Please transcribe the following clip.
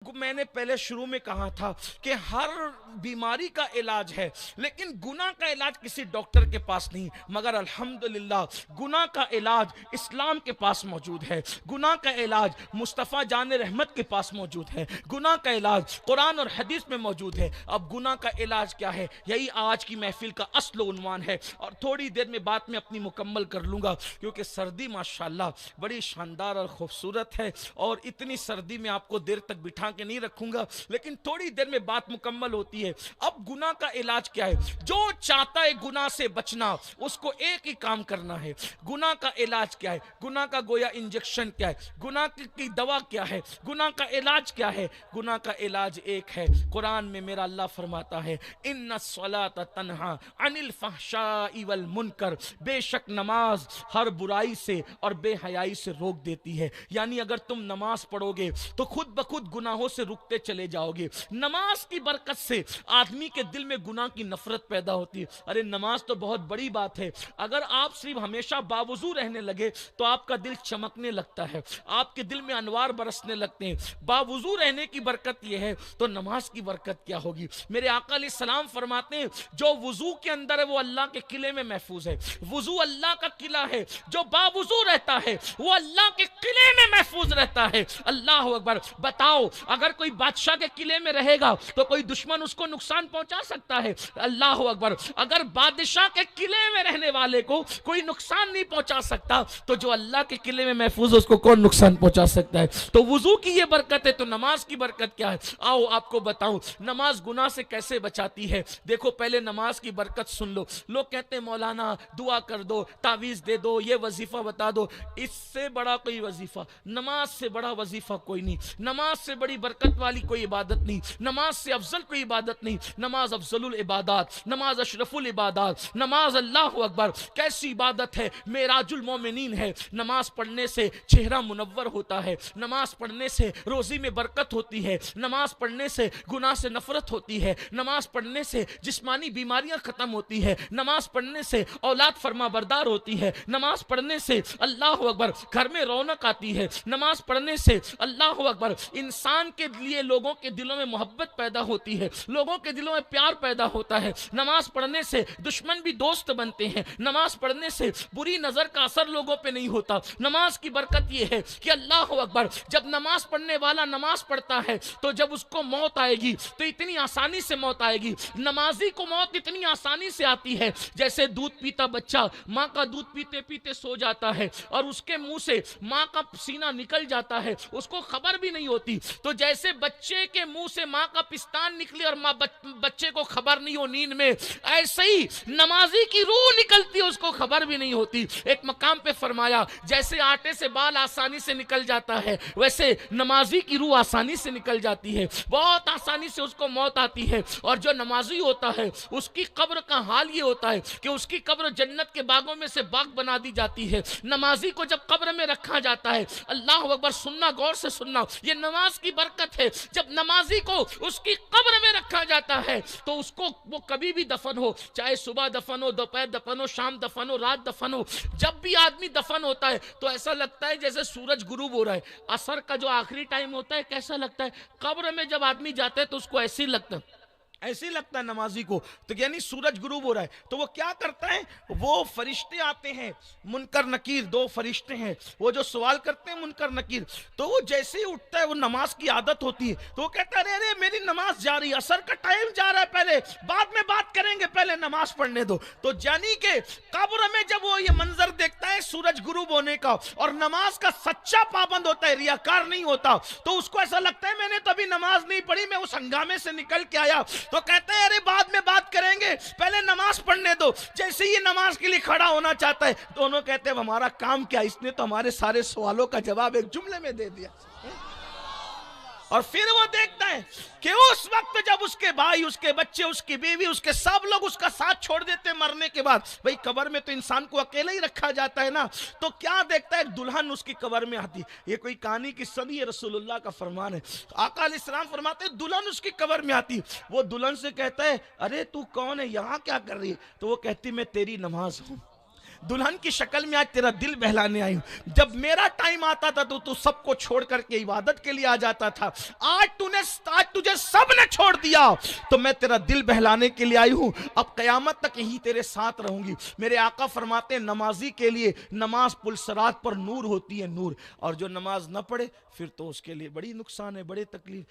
میں نے پہلے شروع میں کہا تھا کہ ہر بیماری کا علاج ہے، لیکن گناہ کا علاج کسی ڈاکٹر کے پاس نہیں، مگر الحمدللہ گناہ کا علاج اسلام کے پاس موجود ہے، گناہ کا علاج مصطفیٰ جان رحمت کے پاس موجود ہے، گناہ کا علاج قرآن اور حدیث میں موجود ہے۔ اب گناہ کا علاج کیا ہے، یہی آج کی محفل کا اصل و عنوان ہے، اور تھوڑی دیر میں بات میں اپنی مکمل کر لوں گا، کیونکہ سردی ماشاءاللہ بڑی شاندار اور خوبصورت ہے، اور اتنی سردی میں آپ کو دیر تک بٹھا کے نہیں رکھوں گا، لیکن تھوڑی دیر میں بات مکمل ہوتی ہے۔ اب گناہ کا علاج کیا ہے؟ جو چاہتا ہے گناہ سے بچنا، اس کو ایک ہی کام کرنا ہے۔ گناہ کا علاج کیا ہے؟ گناہ کا گویا انجیکشن کیا ہے؟ گناہ کی دوا کیا ہے؟ گناہ کا علاج کیا ہے؟ گناہ کا علاج ایک ہے، قرآن میں میرا اللہ فرماتا ہے ان الصلاۃ تنہا عن الفحشاء والمنکر، بے شک نماز ہر برائی سے اور بے حیائی سے روک دیتی ہے۔ یعنی اگر تم نماز پڑھو گے تو خود بخود گناہوں سے رکتے چلے جاؤ گے۔ نماز کی برکت سے آدمی کے دل میں گناہ کی نفرت پیدا ہوتی ہے۔ ارے نماز تو بہت بڑی بات ہے، اگر آپ صرف ہمیشہ باوضو رہنے لگے تو آپ کا دل چمکنے لگتا ہے، آپ کے دل میں انوار برسنے لگتے ہیں۔ باوضو رہنے کی برکت یہ ہے تو نماز کی برکت کیا ہوگی؟ میرے آقا علیہ السلام فرماتے ہیں جو وضو کے اندر ہے وہ اللہ کے قلعے میں محفوظ ہے۔ وضو اللہ کا قلعہ ہے، جو باوضو رہتا ہے وہ اللہ کے قلعے میں محفوظ رہتا ہے۔ اللہ اکبر۔ بتاؤ اگر کوئی بادشاہ کے قلعے میں رہے گا تو کوئی دشمن اس کو نقصان پہنچا سکتا ہے؟ اللہ اکبر۔ اگر بادشاہ کے قلعے میں رہنے والے کو کوئی نقصان نہیں پہنچا سکتا تو جو اللہ کے قلعے میں محفوظ ہے اس کو کون نقصان پہنچا سکتا ہے؟ تو وضو کی یہ برکت ہے، تو نماز کی برکت کیا ہے؟ آؤ آپ کو بتاؤں نماز گناہ سے کیسے بچاتی ہے۔ دیکھو پہلے نماز کی برکت سن لو۔ لوگ کہتے ہیں مولانا دعا کر دو، تعویذ دے دو، یہ وظیفہ بتا دو۔ اس سے بڑا کوئی وظیفہ، نماز سے بڑا وظیفہ کوئی نہیں، نماز سے بڑی برکت والی کوئی عبادت نہیں، نماز سے افضل کوئی عبادت نہیں۔ نماز افضل العبادات، نماز اشرف العبادات، نماز اللہ اکبر کیسی عبادت ہے، معراج المومنین ہے۔ نماز پڑھنے سے چہرہ منور ہوتا ہے، نماز پڑھنے سے روزی میں برکت ہوتی ہے، نماز پڑھنے سے گناہ سے نفرت ہوتی ہے، نماز پڑھنے سے جسمانی بیماریاں ختم ہوتی ہے، نماز پڑھنے سے اولاد فرما بردار ہوتی ہے، نماز پڑھنے سے اللہ اکبر گھر میں رونق آتی ہے، نماز پڑھنے سے اللہ اکبر انسان کے لیے لوگوں کے دلوں میں محبت پیدا ہوتی ہے، لوگوں کے دلوں میں پیار پیدا ہوتا ہے۔ نماز پڑھنے سے دشمن بھی دوست بنتے ہیں، نماز پڑھنے سے بری نظر کا اثر لوگوں پہ نہیں ہوتا۔ نماز کی برکت یہ ہے کہ اللہ اکبر جب نماز پڑھنے والا نماز پڑھتا ہے تو جب اس کو موت آئے گی تو اتنی آسانی سے موت آئے گی۔ نمازی کو موت اتنی آسانی سے آتی ہے جیسے دودھ پیتا بچہ ماں کا دودھ پیتے پیتے سو جاتا ہے اور اس کے منہ سے ماں کا سینہ نکل جاتا ہے، اس کو خبر بھی نہیں ہوتی۔ تو جیسے بچے کے منہ سے ماں کا پستان نکلے اور بچے کو خبر نہیں ہو نیند میں، ایسے ہی نمازی کی روح نکلتی ہے، اس کو خبر بھی نہیں ہوتی۔ ایک مقام پہ فرمایا جیسے آٹے سے بال آسانی سے نکل جاتا ہے ویسے نمازی کی روح آسانی سے نکل جاتی ہے، بہت آسانی سے اس کو موت آتی ہے۔ اور جو نمازی ہوتا ہے اس کی قبر کا حال یہ ہوتا ہے کہ اس کی قبر جنت کے باغوں میں سے باغ بنا دی جاتی ہے۔ نمازی کو جب قبر میں رکھا جاتا ہے، اللہ اکبر سننا، غور سے سننا، یہ نماز کی برکت ہے، جب نمازی کو اس کی قبر میں رکھا جاتا ہے تو اس کو وہ کبھی بھی دفن ہو، چاہے صبح دفن ہو، دوپہر دفن ہو، شام دفن ہو، رات دفن ہو، جب بھی آدمی دفن ہوتا ہے تو ایسا لگتا ہے جیسے سورج غروب ہو رہا ہے۔ عصر کا جو آخری ٹائم ہوتا ہے کیسا لگتا ہے؟ قبر میں جب آدمی جاتا ہے تو اس کو ایسے ہی لگتا ہے، ایسے ہی لگتا ہے نمازی کو، تو یعنی سورج غروب ہو رہا ہے۔ تو وہ کیا کرتا ہے، وہ فرشتے آتے ہیں، منکر نکیر دو فرشتے ہیں، وہ جو سوال کرتے ہیں منکر نکیر، تو وہ جیسے ہی اٹھتا ہے، وہ نماز کی عادت ہوتی ہے تو وہ کہتا ہے ارے میری نماز جا رہی ہے، عصر کا ٹائم جا رہا ہے، پہلے بعد میں بات کریں گے، پہلے نماز پڑھنے دو۔ تو یعنی کہ قبر میں جب وہ یہ منظر دیکھتا ہے سورج غروب ہونے کا اور نماز کا سچا پابند ہوتا ہے، ریاکار نہیں ہوتا، تو اس کو ایسا لگتا ہے میں نے تو ابھی نماز نہیں پڑھی، میں اس ہنگامے سے نکل کے آیا، تو کہتے ہیں ارے بعد میں بات کریں گے، پہلے نماز پڑھنے دو۔ جیسے ہی نماز کے لیے کھڑا ہونا چاہتا ہے دونوں کہتے ہیں ہمارا کام کیا، اس نے تو ہمارے سارے سوالوں کا جواب ایک جملے میں دے دیا۔ اور پھر وہ دیکھتا ہے کہ اس وقت جب اس کے بھائی، اس کے بچے، اس کی بیوی، اس کے سب لوگ اس کا ساتھ چھوڑ دیتے مرنے کے بعد، بھئی قبر میں تو انسان کو اکیلے ہی رکھا جاتا ہے نا، تو کیا دیکھتا ہے ایک دلہن اس کی قبر میں آتی۔ یہ کوئی کہانی کی صدی ہے، رسول اللہ کا فرمان ہے۔ آقا علیہ السلام فرماتے ہیں دلہن اس کی قبر میں آتی، وہ دلہن سے کہتا ہے ارے تو کون ہے، یہاں کیا کر رہی ہے؟ تو وہ کہتی میں تیری نماز ہوں۔ دلہن کی شکل میں آج تیرا دل بہلانے آئی ہوں. جب میرا ٹائم آتا تھا تو سب کو چھوڑ کر کے عبادت کے لیے آ جاتا تھا. آج تجھے سب نے چھوڑ دیا تو میں تیرا دل بہلانے کے لیے آئی ہوں. اب قیامت تک یہی تیرے ساتھ رہوں گی. میرے آقا فرماتے ہیں نمازی کے لیے نماز پل صراط پر نور ہوتی ہے، نور. اور جو نماز نہ پڑھے پھر تو اس کے لیے بڑی نقصان ہے، بڑی تکلیف.